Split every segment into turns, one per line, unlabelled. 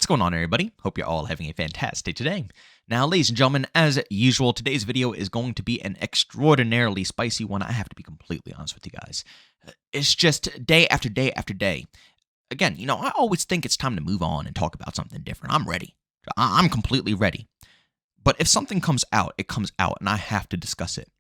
What's going on, everybody? Hope you're all having a fantastic day today. Now, ladies and gentlemen, as usual, today's video is going to be an extraordinarily spicy one. I have to be completely honest with you guys. It's just day after day after day. Again, I always think it's time to move on and talk about something different. I'm ready. I'm completely ready. But if something comes out, it comes out, and I have to discuss it.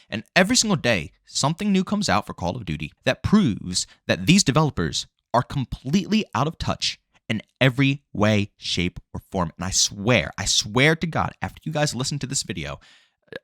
And every single day, something new comes out for Call of Duty that proves that these developers are completely out of touch in every way, shape, or form. And I swear to God, after you guys listen to this video,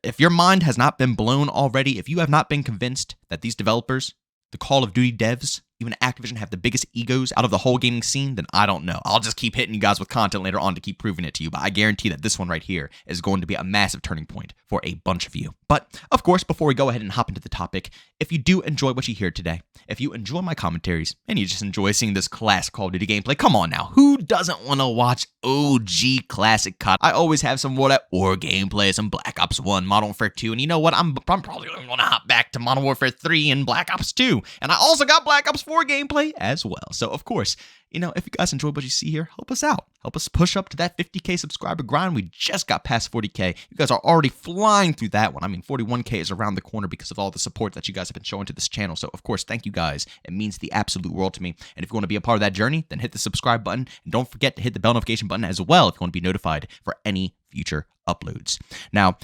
if your mind has not been blown already, if you have not been convinced that these developers, the Call of Duty devs, even Activision, have the biggest egos out of the whole gaming scene, then I don't know. I'll just keep hitting you guys with content later on to keep proving it to you, but I guarantee that this one right here is going to be a massive turning point for a bunch of you. But, of course, before we go ahead and hop into the topic, if you do enjoy what you hear today, if you enjoy my commentaries, and you just enjoy seeing this classic Call of Duty gameplay, come on now, who doesn't want to watch OG classic COD? I always have some World at War gameplay, some Black Ops 1, Modern Warfare 2, and you know what? I'm probably going to hop back to Modern Warfare 3 and Black Ops 2, and I also got Black Ops 4 gameplay as well. So, of course, if you guys enjoy what you see here, help us out. Help us push up to that 50K subscriber grind. We just got past 40K. You guys are already flying through that one. I mean, 41K is around the corner because of all the support that you guys have been showing to this channel. So, of course, thank you guys. It means the absolute world to me. And if you want to be a part of that journey, then hit the subscribe button. And don't forget to hit the bell notification button as well if you want to be notified for any future uploads. Now,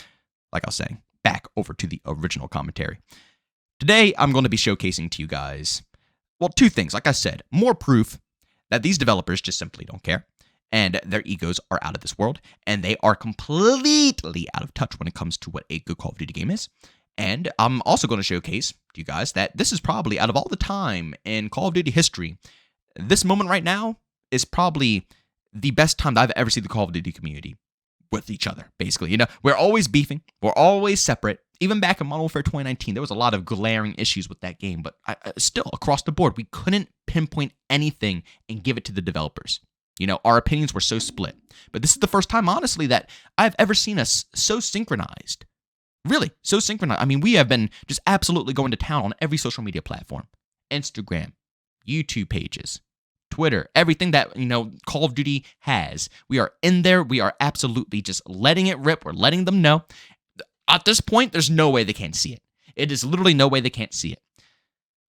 like I was saying, back over to the original commentary. Today, I'm going to be showcasing to you guys, well, two things. Like I said, more proof that these developers just simply don't care, and their egos are out of this world, and they are completely out of touch when it comes to what a good Call of Duty game is. And I'm also going to showcase to you guys that this is probably, out of all the time in Call of Duty history, this moment right now is probably the best time that I've ever seen the Call of Duty community with each other, basically. We're always beefing. We're always separate. Even back in Modern Warfare 2019, there was a lot of glaring issues with that game, but still, across the board, we couldn't pinpoint anything and give it to the developers. Our opinions were so split. But this is the first time, honestly, that I've ever seen us so synchronized. Really, so synchronized. I mean, we have been just absolutely going to town on every social media platform. Instagram, YouTube pages, Twitter, everything that, Call of Duty has. We are in there. We are absolutely just letting it rip. We're letting them know. At this point, there's no way they can't see it. It is literally no way they can't see it.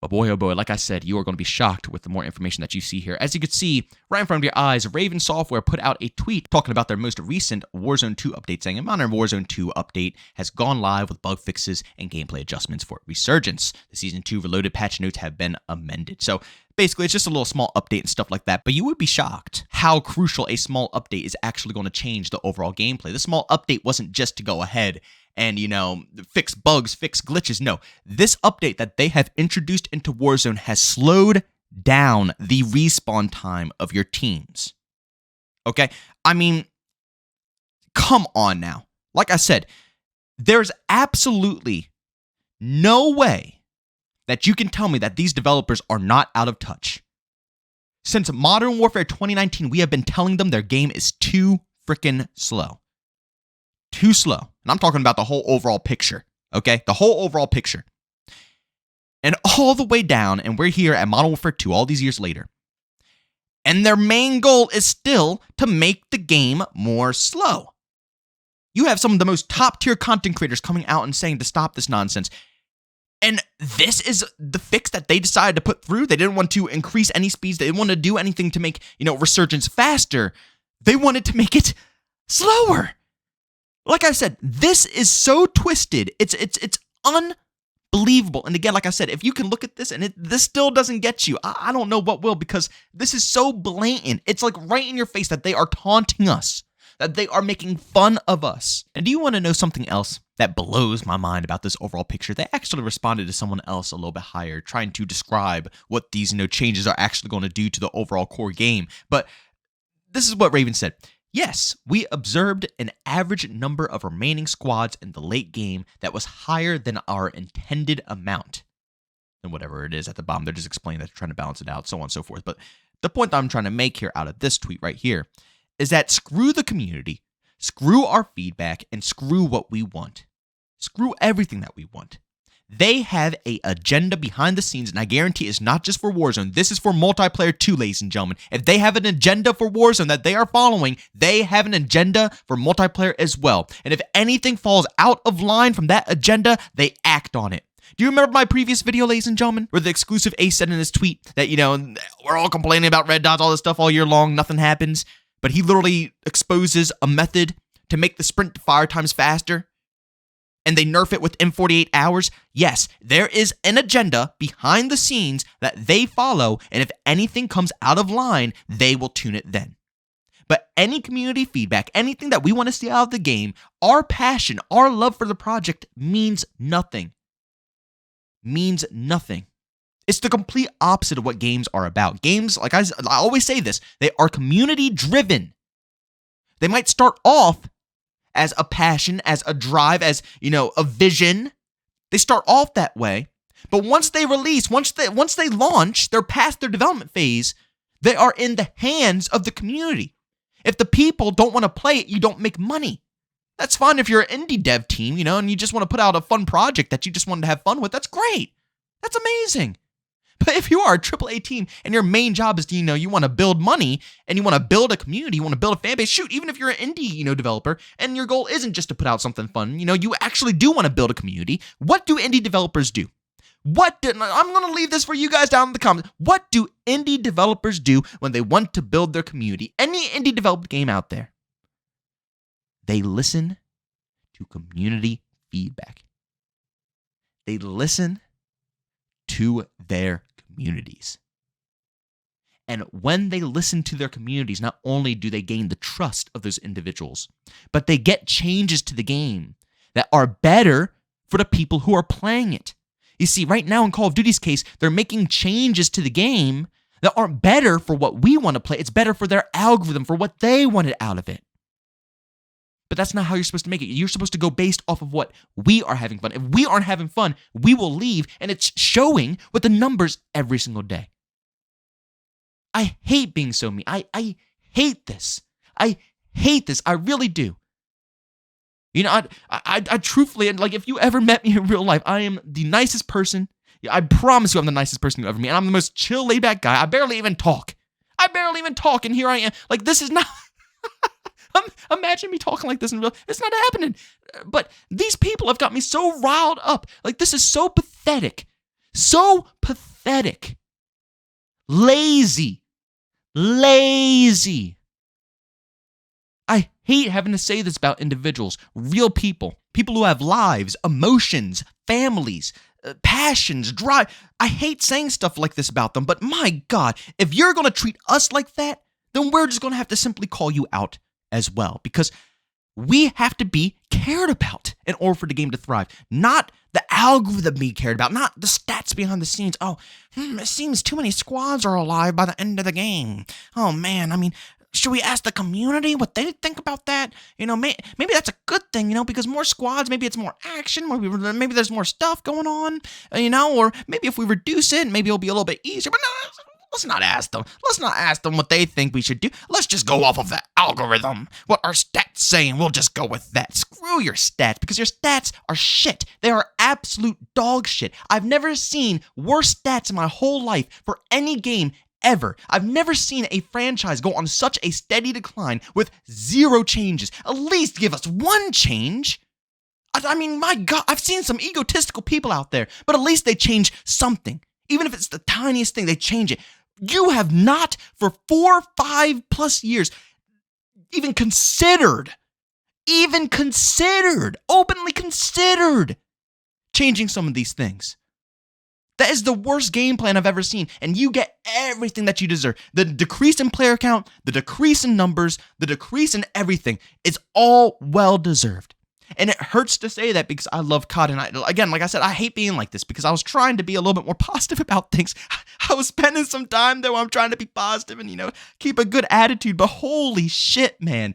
But boy, oh boy, like I said, you are going to be shocked with the more information that you see here. As you can see, right in front of your eyes, Raven Software put out a tweet talking about their most recent Warzone 2 update, saying a modern Warzone 2 update has gone live with bug fixes and gameplay adjustments for Resurgence. The Season 2 Reloaded patch notes have been amended. So basically, it's just a little small update and stuff like that, but you would be shocked how crucial a small update is actually going to change the overall gameplay. The small update wasn't just to go ahead and, fix bugs, fix glitches. No, this update that they have introduced into Warzone has slowed down the respawn time of your teams. Okay? I mean, come on now. Like I said, there's absolutely no way that you can tell me that these developers are not out of touch. Since Modern Warfare 2019, we have been telling them their game is too freaking slow. Too slow. And I'm talking about the whole overall picture, okay? The whole overall picture. And all the way down, and we're here at Modern Warfare 2 all these years later. And their main goal is still to make the game more slow. You have some of the most top-tier content creators coming out and saying to stop this nonsense. And this is the fix that they decided to put through. They didn't want to increase any speeds. They didn't want to do anything to make, Resurgence faster. They wanted to make it slower. Like I said, this is so twisted. It's unbelievable. And again, like I said, if you can look at this and this still doesn't get you, I don't know what will, because this is so blatant. It's like right in your face that they are taunting us, that they are making fun of us. And do you want to know something else that blows my mind about this overall picture? They actually responded to someone else a little bit higher, trying to describe what these changes are actually going to do to the overall core game. But this is what Raven said. Yes, we observed an average number of remaining squads in the late game that was higher than our intended amount. And whatever it is at the bottom, they're just explaining that they're trying to balance it out, so on and so forth. But the point that I'm trying to make here out of this tweet right here is that screw the community, screw our feedback, and screw what we want. Screw everything that we want. They have a agenda behind the scenes, and I guarantee it's not just for Warzone. This is for multiplayer too, ladies and gentlemen. If they have an agenda for Warzone that they are following, they have an agenda for multiplayer as well. And if anything falls out of line from that agenda, they act on it. Do you remember my previous video, ladies and gentlemen, where the exclusive Ace said in his tweet that, we're all complaining about red dots, all this stuff all year long, nothing happens, but he literally exposes a method to make the sprint to fire times faster, and they nerf it within 48 hours? Yes, there is an agenda behind the scenes that they follow, and if anything comes out of line, they will tune it then. But any community feedback, anything that we want to see out of the game, our passion, our love for the project means nothing. Means nothing. It's the complete opposite of what games are about. Games, like I always say this, they are community driven. They might start off as a passion, as a drive, as, a vision. They start off that way. But once they release, once they launch, they're past their development phase, they are in the hands of the community. If the people don't want to play it, you don't make money. That's fine if you're an indie dev team, and you just want to put out a fun project that you just wanted to have fun with. That's great. That's amazing. But if you are a AAA team and your main job is, you want to build money and you want to build a community, you want to build a fan base, shoot, even if you're an indie, developer and your goal isn't just to put out something fun, you actually do want to build a community. What do indie developers do? I'm going to leave this for you guys down in the comments. What do indie developers do when they want to build their community? Any indie developed game out there? They listen to community feedback. They listen to their communities. And when they listen to their communities, not only do they gain the trust of those individuals, but they get changes to the game that are better for the people who are playing it. You see, right now in Call of Duty's case, they're making changes to the game that aren't better for what we want to play. It's better for their algorithm, for what they wanted out of it. But that's not how you're supposed to make it. You're supposed to go based off of what we are having fun. If we aren't having fun, we will leave, and it's showing with the numbers every single day. I hate being so mean. I hate this. I hate this. I really do. I truthfully, like, if you ever met me in real life, I am the nicest person. I promise you I'm the nicest person you ever meet. And I'm the most chill, laid-back guy. I barely even talk. And here I am. Like, this is not... Imagine me talking like this in real life. It's not happening. But these people have got me so riled up. Like, this is so pathetic. So pathetic. Lazy. I hate having to say this about individuals, real people who have lives, emotions, families, passions, drive. I hate saying stuff like this about them, but my God, if you're going to treat us like that, then we're just going to have to simply call you out as well, because we have to be cared about in order for the game to thrive. Not the algorithm being cared about, not the stats behind the scenes. Oh, it seems too many squads are alive by the end of the game. Oh man, should we ask the community what they think about that? Maybe that's a good thing, because more squads, maybe it's more action, maybe there's more stuff going on, or maybe if we reduce it, maybe it'll be a little bit easier. But no, let's not ask them. Let's not ask them what they think we should do. Let's just go off of the algorithm. What our stats say, and we'll just go with that. Screw your stats, because your stats are shit. They are absolute dog shit. I've never seen worse stats in my whole life for any game ever. I've never seen a franchise go on such a steady decline with zero changes. At least give us one change. My God, I've seen some egotistical people out there, but at least they change something. Even if it's the tiniest thing, they change it. You have not, for 4 or 5+ years, openly considered changing some of these things. That is the worst game plan I've ever seen, and you get everything that you deserve. The decrease in player count, the decrease in numbers, the decrease in everything is all well-deserved. And it hurts to say that because I love COD, and again, like I said, I hate being like this because I was trying to be a little bit more positive about things. I was spending some time there where I'm trying to be positive and, keep a good attitude, but holy shit, man.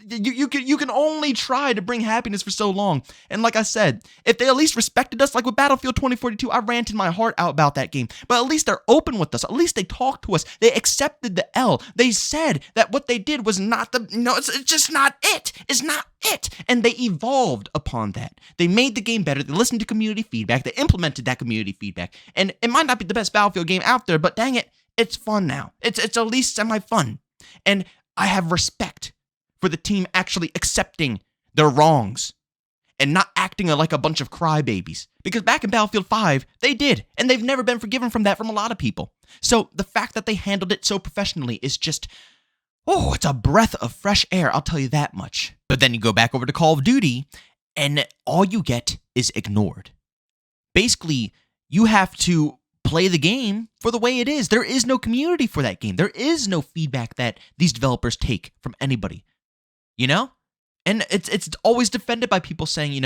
You can only try to bring happiness for so long. And like I said, if they at least respected us, like with Battlefield 2042, I ranted my heart out about that game. But at least they're open with us. At least they talked to us. They accepted the L. They said that what they did was not it's just not it. It's not it. And they evolved upon that. They made the game better. They listened to community feedback. They implemented that community feedback. And it might not be the best Battlefield game out there, but dang it, it's fun now. It's at least semi-fun. And I have respect for the team actually accepting their wrongs and not acting like a bunch of crybabies. Because back in Battlefield 5, they did, and they've never been forgiven from that from a lot of people. So the fact that they handled it so professionally is just, it's a breath of fresh air, I'll tell you that much. But then you go back over to Call of Duty, and all you get is ignored. Basically, you have to play the game for the way it is. There is no community for that game. There is no feedback that these developers take from anybody. And it's always defended by people saying,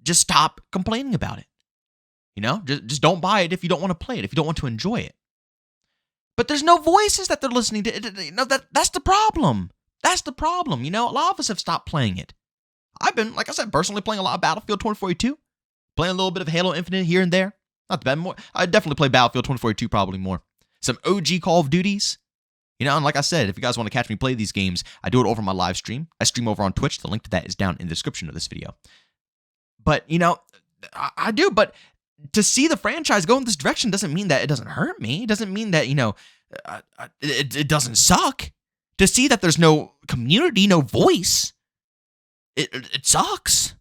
just stop complaining about it. Just don't buy it if you don't want to play it, if you don't want to enjoy it. But there's no voices that they're listening to. That's the problem. That's the problem. A lot of us have stopped playing it. I've been, like I said, personally playing a lot of Battlefield 2042, playing a little bit of Halo Infinite here and there. Not the bad more. I definitely play Battlefield 2042 probably more. Some OG Call of Duties. And like I said, if you guys want to catch me play these games, I do it over my live stream. I stream over on Twitch. The link to that is down in the description of this video. But, I do. But to see the franchise go in this direction doesn't mean that it doesn't hurt me. It doesn't mean that, it doesn't suck. To see that there's no community, no voice, it sucks.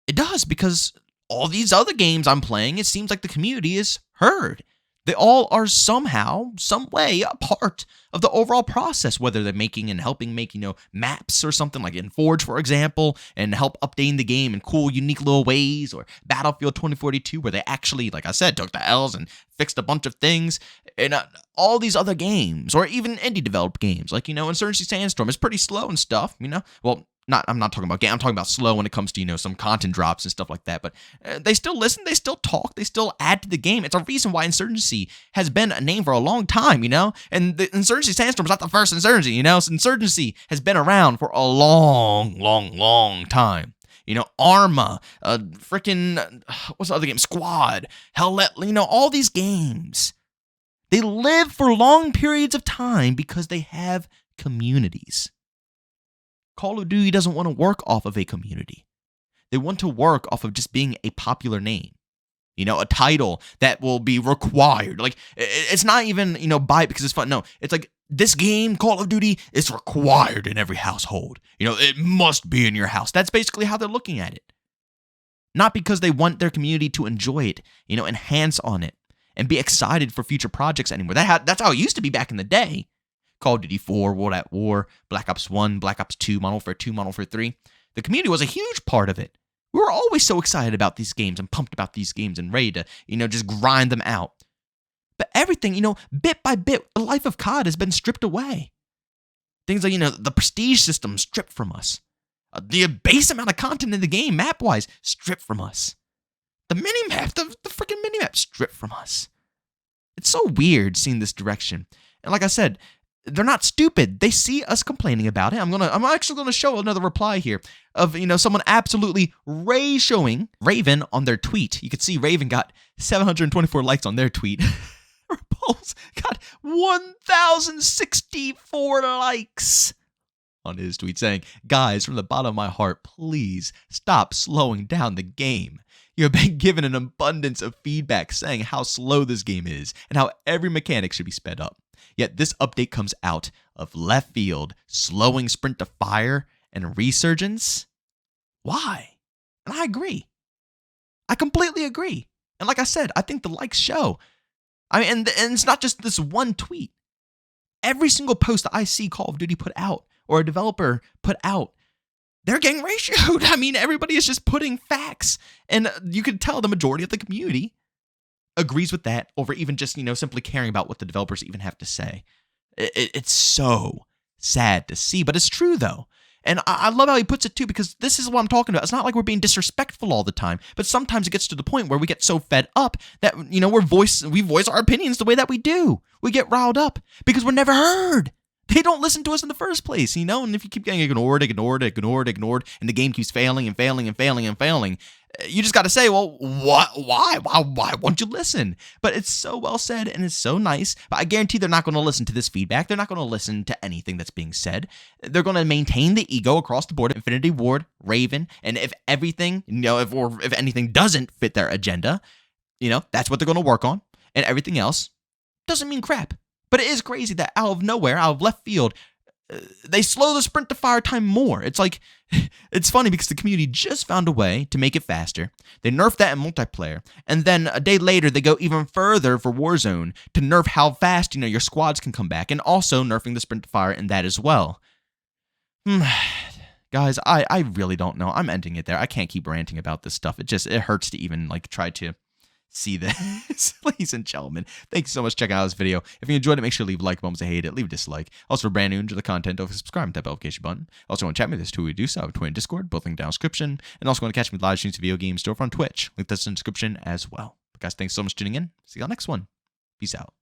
It does, because all these other games I'm playing, it seems like the community is heard. They all are somehow, some way, a part of the overall process, whether they're making and helping make, maps or something like in Forge, for example, and help updating the game in cool, unique little ways, or Battlefield 2042, where they actually, like I said, took the L's and fixed a bunch of things, and all these other games, or even indie-developed games, like, Insurgency Sandstorm is pretty slow and stuff, well, I'm not talking about game. I'm talking about slow when it comes to, some content drops and stuff like that. But they still listen. They still talk. They still add to the game. It's a reason why Insurgency has been a name for a long time, And the Insurgency Sandstorm is not the first Insurgency, So Insurgency has been around for a long, long, long time. Arma, freaking, what's the other game? Squad, Hell, all these games. They live for long periods of time because they have communities. Call of Duty doesn't want to work off of a community. They want to work off of just being a popular name. A title that will be required. Like, it's not even, buy it because it's fun. No, it's like, this game, Call of Duty, is required in every household. It must be in your house. That's basically how they're looking at it. Not because they want their community to enjoy it, enhance on it, and be excited for future projects anymore. That's how it used to be back in the day. Call of Duty 4, World at War, Black Ops 1, Black Ops 2, Modern Warfare 2, Modern Warfare 3. The community was a huge part of it. We were always so excited about these games and pumped about these games and ready to, just grind them out. But everything, bit by bit, the life of COD has been stripped away. Things like, the prestige system stripped from us. The base amount of content in the game, map-wise, stripped from us. The mini-map, the freaking mini-map stripped from us. It's so weird seeing this direction. And like I said, they're not stupid. They see us complaining about it. I'm actually gonna show another reply here of someone absolutely showing Raven on their tweet. You can see Raven got 724 likes on their tweet. Repulse got 1,064 likes on his tweet saying, "Guys, from the bottom of my heart, please stop slowing down the game. You've been given an abundance of feedback saying how slow this game is and how every mechanic should be sped up. Yet this update comes out of left field, slowing sprint to fire and resurgence. Why?" And I agree. I completely agree. And like I said, I think the likes show. I mean, and it's not just this one tweet. Every single post that I see Call of Duty put out or a developer put out, they're getting ratioed. I mean, everybody is just putting facts. And you can tell the majority of the community agrees with that over even just, simply caring about what the developers even have to say. It's so sad to see, but it's true though. And I love how he puts it too, because this is what I'm talking about. It's not like we're being disrespectful all the time, but sometimes it gets to the point where we get so fed up that, we voice our opinions the way that we do. We get riled up because we're never heard. They don't listen to us in the first place, you know? And if you keep getting ignored, and the game keeps failing, you just got to say, well, what? Why won't you listen? But it's so well said and it's so nice. But I guarantee they're not going to listen to this feedback. They're not going to listen to anything that's being said. They're going to maintain the ego across the board. Infinity Ward, Raven, and if everything, if anything doesn't fit their agenda, that's what they're going to work on. And everything else doesn't mean crap. But it is crazy that out of nowhere, out of left field, they slow the sprint to fire time more. It's like, it's funny because the community just found a way to make it faster. They nerfed that in multiplayer. And then a day later, they go even further for Warzone to nerf how fast, your squads can come back. And also nerfing the sprint to fire in that as well. Guys, I really don't know. I'm ending it there. I can't keep ranting about this stuff. It hurts to even try to see this. Ladies and gentlemen, thank you so much for checking out this video. If you enjoyed it, make sure to leave a like, moments to hate it, leave a dislike. Also, if you're brand new, enjoy the content, don't forget to subscribe and tap the notification button. Also, want to chat with me, there's two ways to do so. I have Twitter and Discord, both linked down in the description. And also want to catch me with live streams of video games over on Twitch. Link that's in the description as well. But guys, thanks so much for tuning in. See you on the next one. Peace out.